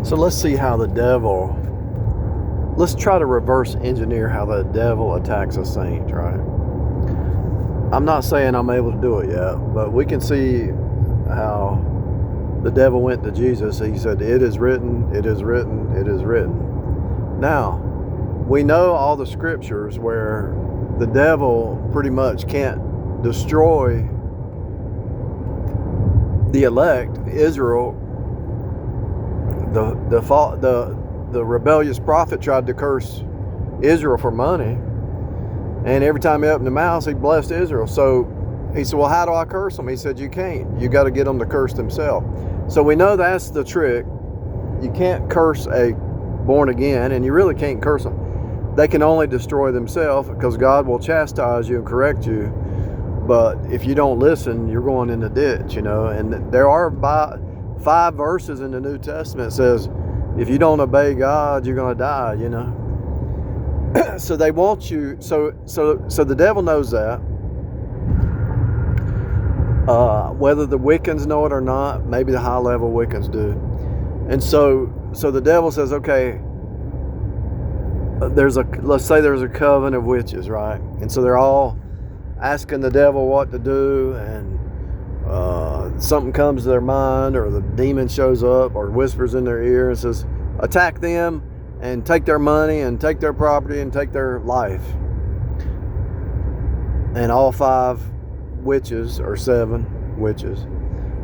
So let's see how the devil, let's try to reverse engineer how the devil attacks a saint, right? I'm not saying I'm able to do it yet, but we can see how the devil went to Jesus. He said, "It is written, it is written, it is written." Now, we know all the scriptures where the devil pretty much can't destroy the elect, Israel. The rebellious prophet tried to curse Israel for money, and every time he opened the mouth, he blessed Israel. So he said, well, how do I curse them? He said, you can't. You got to get them to curse themselves. So we know that's the trick. You can't curse a born again, and you really can't curse them. They can only destroy themselves, because God will chastise you and correct you. But if you don't listen, you're going in the ditch, And there are 5 verses in the New Testament that says, if you don't obey God, you're going to die, So they want you. So the devil knows that. Whether the Wiccans know it or not, maybe the high level Wiccans do. And so the devil says, okay, let's say there's a coven of witches, right? And so they're all asking the devil what to do, and something comes to their mind, or the demon shows up or whispers in their ear and says, attack them and take their money and take their property and take their life. And all 5 witches, or 7 witches,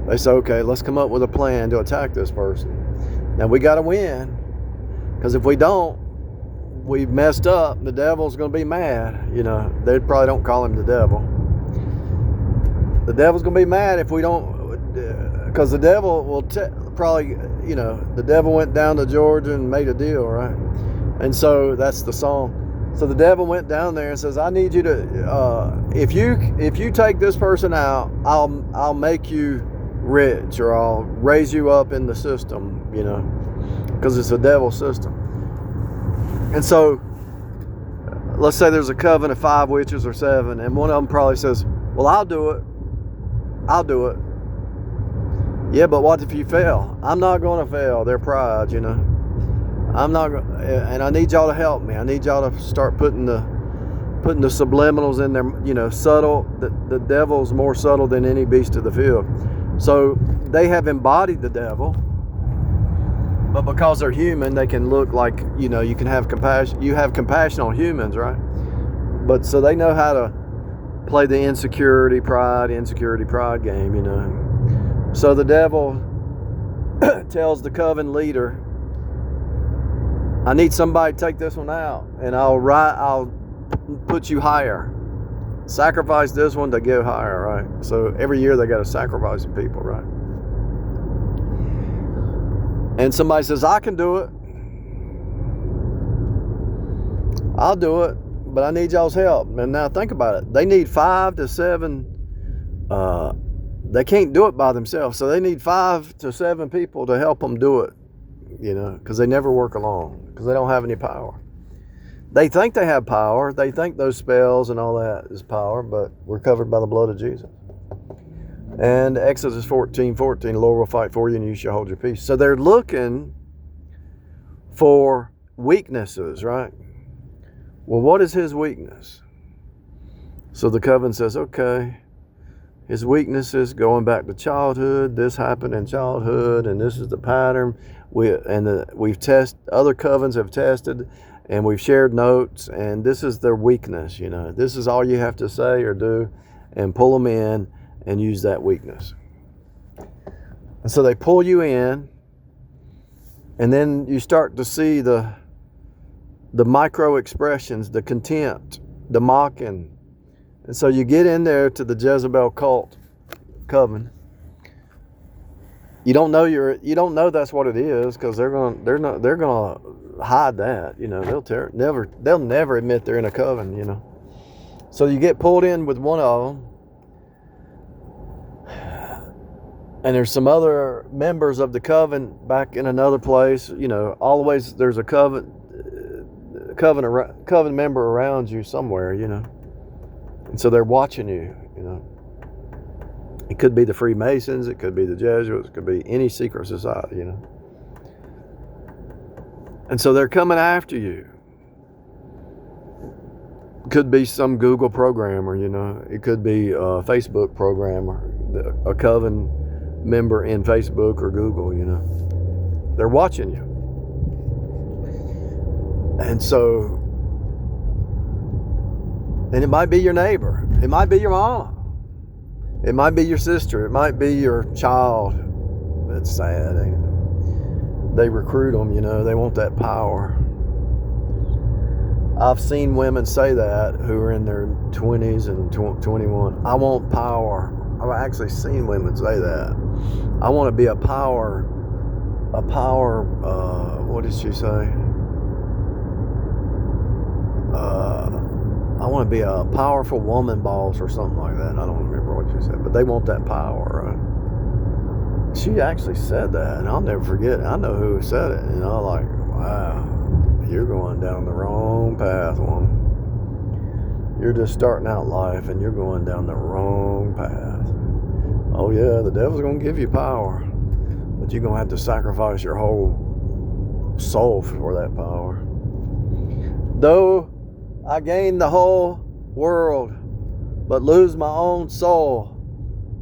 they say, okay, let's come up with a plan to attack this person. Now we got to win, because if we don't, we've messed up. The devil's going to be mad. They probably don't call him the devil. The devil's going to be mad if we don't, because the devil will probably, the devil went down to Georgia and made a deal, right? And so that's the song. So the devil went down there and says, I need you to, if you take this person out, I'll make you rich, or I'll raise you up in the system, because it's a devil system. And so let's say there's a coven of 5 witches or 7, and one of them probably says, well, I'll do it. Yeah, but what if you fail? I'm not going to fail. Their pride, I'm not, and I need y'all to help me. I need y'all to start putting the subliminals in there, subtle. The devil's more subtle than any beast of the field. So they have embodied the devil, but because they're human, they can look like, you can have compassion. You have compassion on humans, right? But so they know how to play the insecurity pride game, So the devil tells the coven leader, I need somebody to take this one out, and I'll put you higher. Sacrifice this one to go higher, right? So every year they got to sacrifice some people, right? And somebody says, I can do it. I'll do it, but I need y'all's help. And now think about it. They need 5 to 7. They can't do it by themselves. So they need 5 to 7 people to help them do it, because they never work alone, because they don't have any power. They think they have power. They think those spells and all that is power, but we're covered by the blood of Jesus. And Exodus 14:14, the Lord will fight for you and you shall hold your peace. So they're looking for weaknesses, right? Well, what is his weakness? So the coven says, okay, his weakness is going back to childhood. This happened in childhood, and this is the pattern. We've tested, other covens have tested, and we've shared notes, and this is their weakness. This is all you have to say or do, and pull them in and use that weakness. And so they pull you in, and then you start to see the micro expressions, the contempt, the mocking. And so you get in there to the Jezebel cult coven. You don't know that's what it is, because they're gonna hide that. They'll never admit they're in a coven. So you get pulled in with one of them, and there's some other members of the coven back in another place. Always there's a coven member around you somewhere. And so they're watching you. It could be the Freemasons, it could be the Jesuits, it could be any secret society. And so they're coming after you. Could be some Google programmer, you know. It could be a Facebook programmer, a Coven member in Facebook or Google, you know. They're watching you. And so, and it might be your neighbor. It might be your mama. It might be your sister. It might be your child. It's sad, ain't it? They recruit them, you know. They want that power. I've seen women say that who are in their 20s and 21. I want power. I've actually seen women say that. I want to be a power, what did she say? I want to be a powerful woman boss or something like that. I don't remember what she said, but they want that power. She actually said that, and I'll never forget it. I know who said it, and I'm like, wow. You're going down the wrong path, woman. You're just starting out life and you're going down the wrong path. Oh yeah, the devil's going to give you power, but you're going to have to sacrifice your whole soul for that power. Though I gain the whole world, but lose my own soul,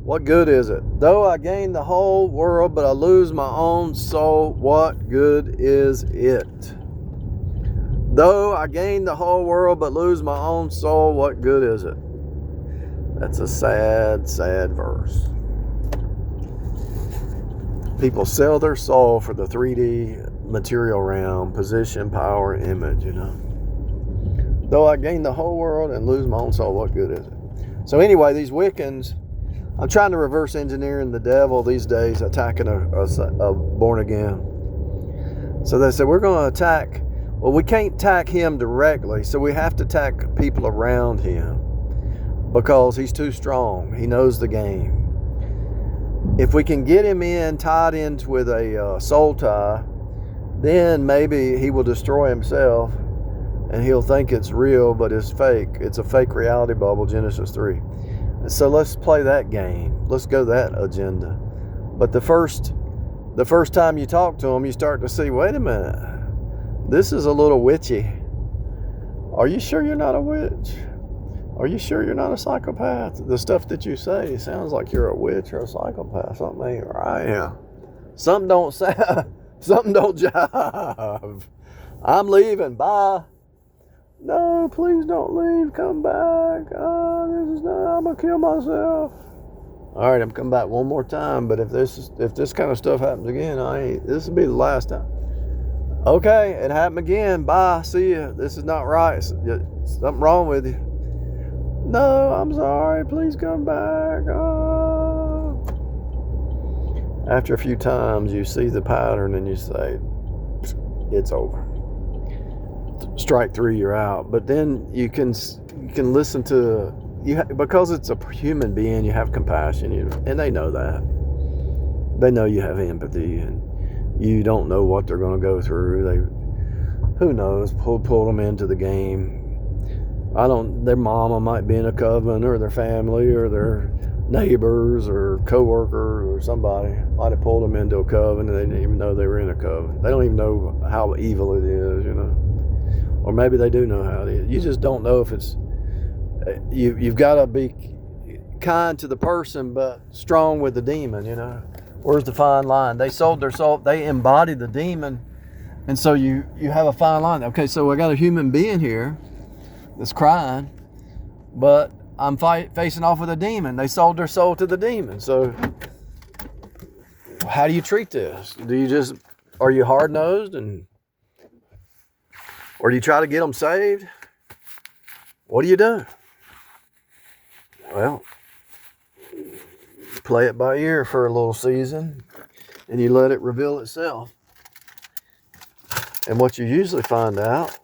what good is it? Though I gain the whole world, but I lose my own soul, what good is it? Though I gain the whole world but lose my own soul, what good is it? That's a sad, sad verse. People sell their soul for the 3D material realm, position, power, image, you know. Though I gain the whole world and lose my own soul, what good is it? So anyway, these Wiccans, I'm trying to reverse engineering the devil these days, attacking a born again. So they said, we're going to attack. Well, we can't attack him directly, so we have to attack people around him because he's too strong. He knows the game. If we can get him tied in with a soul tie, then maybe he will destroy himself and he'll think it's real, but it's fake. It's a fake reality bubble, Genesis 3. So let's play that game. Let's go that agenda. But the first time you talk to him, you start to see, wait a minute. This is a little witchy. Are you sure you're not a witch? Are you sure you're not a psychopath? The stuff that you say sounds like you're a witch or a psychopath. Something ain't right. Yeah. Something don't sound, something don't jive. I'm leaving. Bye. No, please don't leave. Come back. This is not, I'm gonna kill myself. All right, I'm coming back one more time. But if this kind of stuff happens again, this will be the last time. Okay, it happened again. Bye. See you. This is not right. Something wrong with you. No, I'm sorry. Please come back. After a few times, you see the pattern and you say, it's over. Strike 3, you're out. But then you can listen to, because it's a human being, you have compassion, and they know that. They know you have empathy, and you don't know what they're going to go through. Who knows? Pull them into the game. Their mama might be in a coven, or their family, or their neighbors, or coworkers, or somebody might have pulled them into a coven, and they didn't even know they were in a coven. They don't even know how evil it is, Or maybe they do know how it is. You just don't know if it's. You've got to be kind to the person, but strong with the demon. Where's the fine line? They sold their soul. They embodied the demon. And so you have a fine line. Okay, so I got a human being here that's crying, but I'm facing off with a demon. They sold their soul to the demon. So how do you treat this? Are you hard-nosed or do you try to get them saved? What do you do? Well, play it by ear for a little season, and you let it reveal itself. And what you usually find out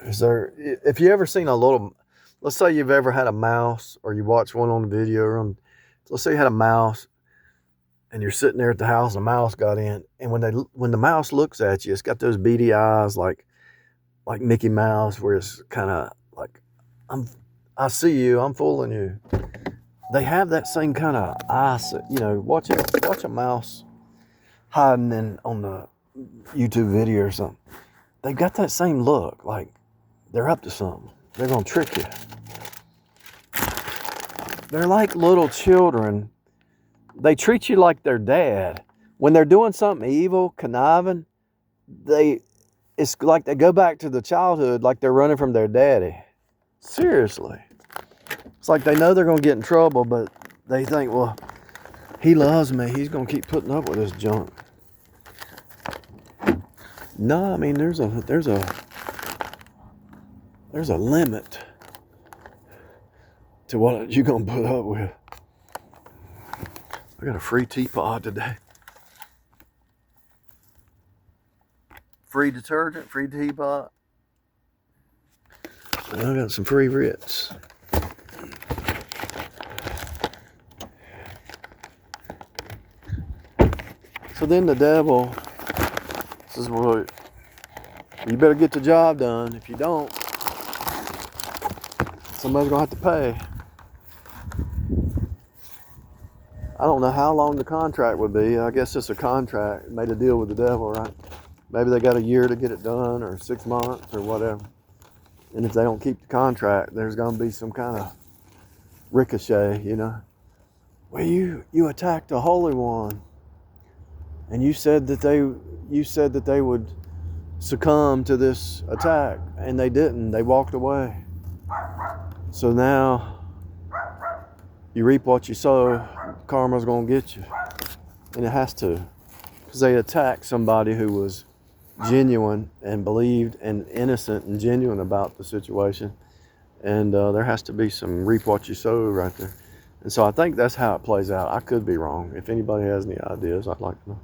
is if you ever seen let's say you've ever had a mouse, or you watch one on the video, let's say you had a mouse, and you're sitting there at the house, and a mouse got in, and when the mouse looks at you, it's got those beady eyes like Mickey Mouse, where it's kind of like, I see you, I'm fooling you. They have that same kind of eye, watch a mouse hiding on the YouTube video or something. They've got that same look, like they're up to something. They're going to trick you. They're like little children. They treat you like their dad. When they're doing something evil, conniving, it's like they go back to the childhood like they're running from their daddy. Seriously. It's like they know they're going to get in trouble, but they think, well, he loves me. He's going to keep putting up with this junk. No, I mean, there's a limit to what you're going to put up with. I got a free teapot today. Free detergent, free teapot. And I got some free Ritz. So then the devil says, well, you better get the job done. If you don't, somebody's going to have to pay. I don't know how long the contract would be. I guess it's a contract. Made a deal with the devil, right? Maybe they got a year to get it done, or 6 months, or whatever. And if they don't keep the contract, there's going to be some kind of ricochet, you know. Well, you attacked the Holy One, and you said that they would succumb to this attack, and they didn't. They walked away. So now you reap what you sow. Karma's going to get you, and it has to, because they attacked somebody who was genuine and believed and innocent and genuine about the situation, and there has to be some reap what you sow right there. And so I think that's how it plays out. I could be wrong. If anybody has any ideas, I'd like to know.